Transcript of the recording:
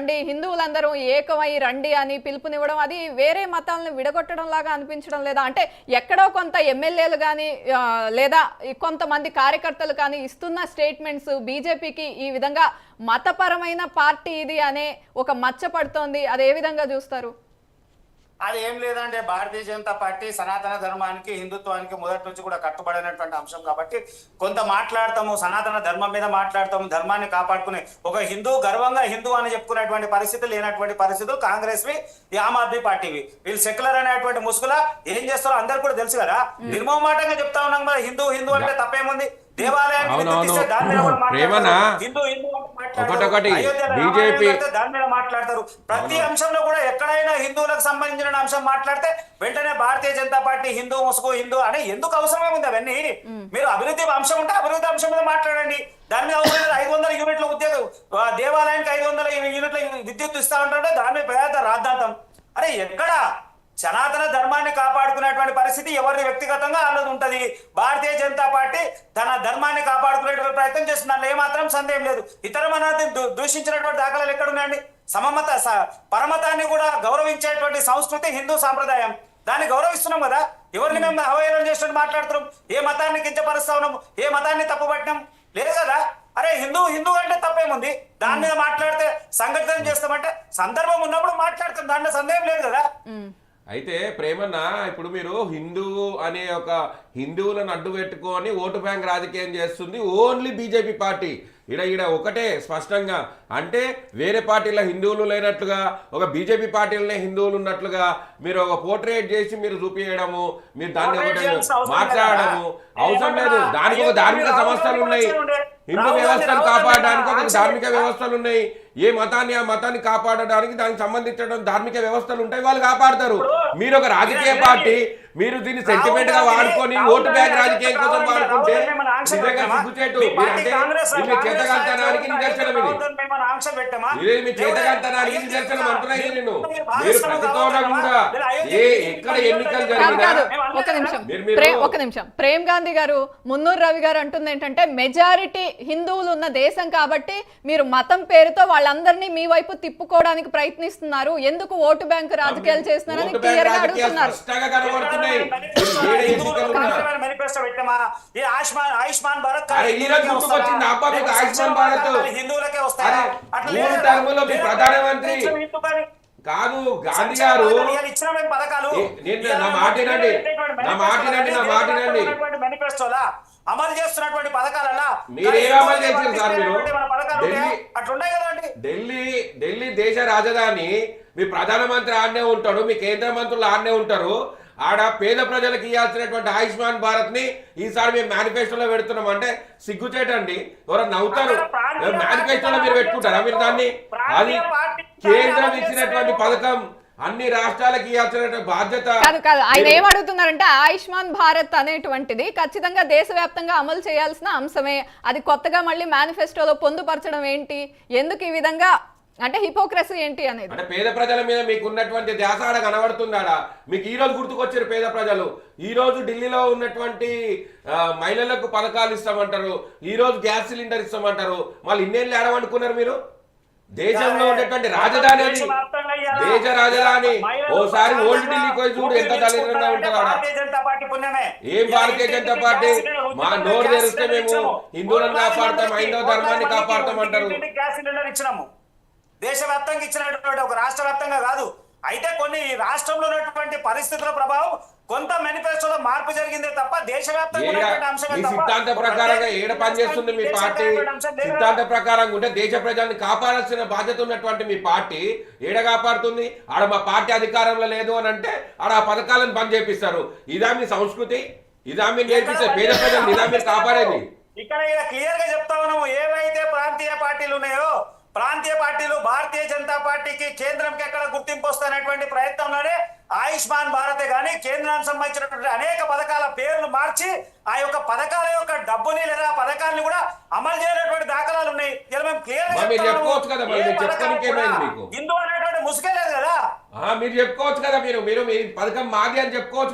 రండి, హిందువులందరూ ఏకమై రండి అని పిలుపునివ్వడం అది వేరే మతాలను విడగొట్టడం లాగా అనిపించడం లేదా? అంటే ఎక్కడో కొంత ఎమ్మెల్యేలు కానీ లేదా కొంతమంది కార్యకర్తలు కానీ ఇస్తున్న స్టేట్మెంట్స్ బీజేపీకి ఈ విధంగా మతపరమైన పార్టీ ఇది అనే ఒక మచ్చ పడుతోంది, అది ఏ విధంగా చూస్తారు? అది ఏం లేదంటే భారతీయ జనతా పార్టీ సనాతన ధర్మానికి హిందుత్వానికి మొదటి నుంచి కూడా కట్టుబడినటువంటి అంశం కాబట్టి కొంత మాట్లాడతాము, సనాతన ధర్మం మీద మాట్లాడతాము, ధర్మాన్ని కాపాడుకునే ఒక హిందూ గర్వంగా హిందూ అని చెప్పుకునేటువంటి పరిస్థితి లేనటువంటి పరిస్థితులు కాంగ్రెస్వి, ఆమ్ ఆద్మీ పార్టీవి. వీళ్ళు సెక్యులర్ అనేటువంటి ముసుగులా ఏం చేస్తారో అందరు కూడా తెలుసు కదా. నిర్మోహమాటంగా చెప్తా ఉన్నాం కదా, హిందూ హిందూ అంటే తప్పేముంది? దేవాలయానికి దాని మీద మాట్లాడతారు. ప్రతి అంశంలో కూడా ఎక్కడైనా హిందువులకు సంబంధించిన అంశం మాట్లాడితే వెంటనే భారతీయ జనతా పార్టీ హిందూ ముసుగు హిందూ అని ఎందుకు అవసరమే ఉంది? అవన్నీ మీరు అభివృద్ధి అంశం ఉంటే అభివృద్ధి అంశం మీద మాట్లాడండి. దాని మీద అవసరం 500 యూనిట్ల ఉద్యోగం, దేవాలయానికి 500 యూనిట్ల విద్యుత్ ఇస్తా ఉంటారంటే దాని మీద పేద రాద్ధాంతం. అరే ఎక్కడ సనాతన ధర్మాన్ని కాపాడుకునేటువంటి పరిస్థితి ఎవరిని వ్యక్తిగతంగా అన్నది ఉంటది. భారతీయ జనతా పార్టీ తన ధర్మాన్ని కాపాడుకునేటువంటి ప్రయత్నం చేస్తుంది, దానిలో ఏమాత్రం సందేహం లేదు. ఇతర మతాన్ని దూషించినటువంటి దాఖలాలు ఎక్కడున్నాయండి? సమమత పరమతాన్ని కూడా గౌరవించేటువంటి సంస్కృతి హిందూ సాంప్రదాయం, దాన్ని గౌరవిస్తున్నాం కదా. ఎవరిని మేము అవహేళన చేసినట్టు మాట్లాడుతున్నాం? ఏ మతాన్ని కించపరుస్తా ఉన్నాం? ఏ మతాన్ని తప్పుపట్టినాం? లేదు కదా. అరే హిందూ హిందూ అంటే తప్పేముంది? దాని మీద మాట్లాడితే సంఘటన చేస్తామంటే సందర్భం ఉన్నప్పుడు మాట్లాడతాం, దాంట్లో సందేహం లేదు కదా. అయితే ప్రేమన్న, ఇప్పుడు మీరు హిందువు అనే ఒక హిందువులను అడ్డు పెట్టుకొని ఓటు బ్యాంక్ రాజకీయం చేస్తుంది ఓన్లీ బీజేపీ పార్టీ. ఈడ ఒకటే స్పష్టంగా, అంటే వేరే పార్టీల హిందువులు లేనట్లుగా ఒక బీజేపీ పార్టీలనే హిందువులు ఉన్నట్లుగా మీరు ఒక పోర్ట్రేట్ చేసి మీరు చూపించడము, మీరు దాన్ని ఒకటి మాట్లాడము అవసరం లేదు. దానికి ఒక ధార్మిక సంస్థలు ఉన్నాయి, హిందూ వ్యవస్థను కాపాడడానికి ఒక ధార్మిక వ్యవస్థలు ఉన్నాయి. ఏ మతాన్ని ఆ మతాన్ని కాపాడడానికి దానికి సంబంధించిన ధార్మిక వ్యవస్థలు ఉంటాయి, వాళ్ళు కాపాడతారు. మీరు ఒక రాజకీయ పార్టీ, మీరు దీన్ని సెంటిమెంట్ గా వాడుకొని ఓటు బ్యాంక్ రాజకీయం కోసం వాడుకుంటే నిజంగా సిగ్గుచేటు. అంటే మీ చేతగాంతనానికి నిదర్శనం ఇది, మీ చేతగాంతనానికి నిదర్శనం అంటున్నాయి. నేను మీరు ప్రతితోన కూడా ఎక్కడ ఎన్నికలు జరిగినా ఒక నిమిషం ప్రేమ్ గాంధీ గారు, మున్నూరు రవి గారు అంటుంది ఏంటంటే మెజారిటీ హిందువులు ఉన్న దేశం కాబట్టి మీరు మతం పేరుతో వాళ్ళందరినీ మీ వైపు తిప్పుకోవడానికి ప్రయత్నిస్తున్నారు, ఎందుకు ఓటు బ్యాంకు రాజకీయాలు చేస్తున్నారని క్లియర్ గా అడుగుతున్నారు. ప్రధానమంత్రి కాదు గాంధీ గారు, నా మాటినండి మేనిఫెస్టోలా అమలు చేస్తున్నటువంటి పథకాలలో మీరు ఏం అమలు చేశారు సార్? మీరు ఢిల్లీ దేశ రాజధాని, మీ ప్రధానమంత్రి ఆడనే ఉంటాడు, మీ కేంద్ర మంత్రులు ఆడనే ఉంటారు. ఆడ పేద ప్రజలకు ఇవ్వాల్సినటువంటి ఆయుష్మాన్ భారత్ ని ఈసారి మేము మేనిఫెస్టోలో పెడుతున్నాం అంటే సిగ్గుచేటండి. ఎవరైనా నవ్వుతారు? మేనిఫెస్టోలో మీరు పెట్టుకుంటారా మీరు దాన్ని? అది కేంద్రం ఇచ్చినటువంటి పథకం, అన్ని రాష్ట్రాలకు ఇవ్వాల్సిన బాధ్యత. కాదు ఆయన ఏమడుగుతున్నారంటే ఆయుష్మాన్ భారత్ అనేటువంటిది ఖచ్చితంగా దేశవ్యాప్తంగా అమలు చేయాల్సిన అంశమే, అది కొత్తగా మళ్ళీ మేనిఫెస్టోలో పొందుపరచడం ఏంటి, ఎందుకు ఈ విధంగా, అంటే హిపోక్రసీ ఏంటి అనేది. అంటే పేద ప్రజల మీద మీకు ఉన్నటువంటి ధ్యాస ఆడ కనబడుతుందాడా? మీకు ఈ రోజు గుర్తుకొచ్చారు పేద ప్రజలు. ఈ రోజు ఢిల్లీలో ఉన్నటువంటి మహిళలకు పథకాలు ఇస్తామంటారు, ఈ రోజు గ్యాస్ సిలిండర్ ఇస్తామంటారు. మళ్ళీ ఇన్నేళ్ళు ఏడవనుకున్నారు మీరు? దేశంలో ఉన్నటువంటి రాజధాని అది, దేశ రాజధాని. ఓసారి ఓల్డ్ ఢిల్లీ పోయి చూడు, ఎంత దళితంగా ఉంటారు. ఏం భారతీయ జనతా పార్టీ? మా నోరు తెరిస్తే మేము హిందువులను కాపాడతాం, హైందవ ధర్మాన్ని కాపాడతాం అంటారు. దేశవ్యాప్తంగా ఇచ్చినటువంటి ఒక రాష్ట్ర వ్యాప్తంగా కాదు. అయితే కొన్ని రాష్ట్రంలో ఉన్నటువంటి పరిస్థితుల ప్రభావం కొంత మేనిఫెస్టోలో మార్పు జరిగిందే తప్ప దేశవ్యాప్తంగా సిద్ధాంత ప్రకారంగా ఏడ పనిచేస్తుంది మీ పార్టీ? సిద్ధాంత ప్రకారంగా ఉంటే దేశ ప్రజల్ని కాపాడాల్సిన బాధ్యత ఉన్నటువంటి మీ పార్టీ ఏడ కాపాడుతుంది? ఆడ మా పార్టీ అధికారంలో లేదు అని అంటే ఆడ ఆ పథకాలను బంద్ చేపిస్తారు. ఇదా మీ సంస్కృతి? ఇదా మీరు నేర్పిస్తారు పేద ప్రజలు? ఇదా మీరు కాపాడేది? ఇక్కడ క్లియర్ గా చెప్తా ఉన్నాము, ఏవైతే ప్రాంతీయ పార్టీలు ఉన్నాయో ప్రాంతీయ పార్టీలు భారతీయ జనతా పార్టీకి కేంద్రంకి ఎక్కడ గుర్తింపు వస్తున్నటువంటి ప్రయత్నంలోనే ఆయుష్మాన్ భారత్ గానీ కేంద్రానికి సంబంధించినటువంటి అనేక పథకాల పేర్లు మార్చి ఆ యొక్క పథకాల యొక్క డబ్బుని లేదా పథకాలను కూడా అమలు చేయనటువంటి దాఖలాలు ఉన్నాయి. మేము క్లియర్ హిందూ అనేటువంటి ముసుగే లేదు కదా. మీరు చెప్పుకోవచ్చు కదా, మీరు మీ పథకం మాది అని చెప్పుకోవచ్చు.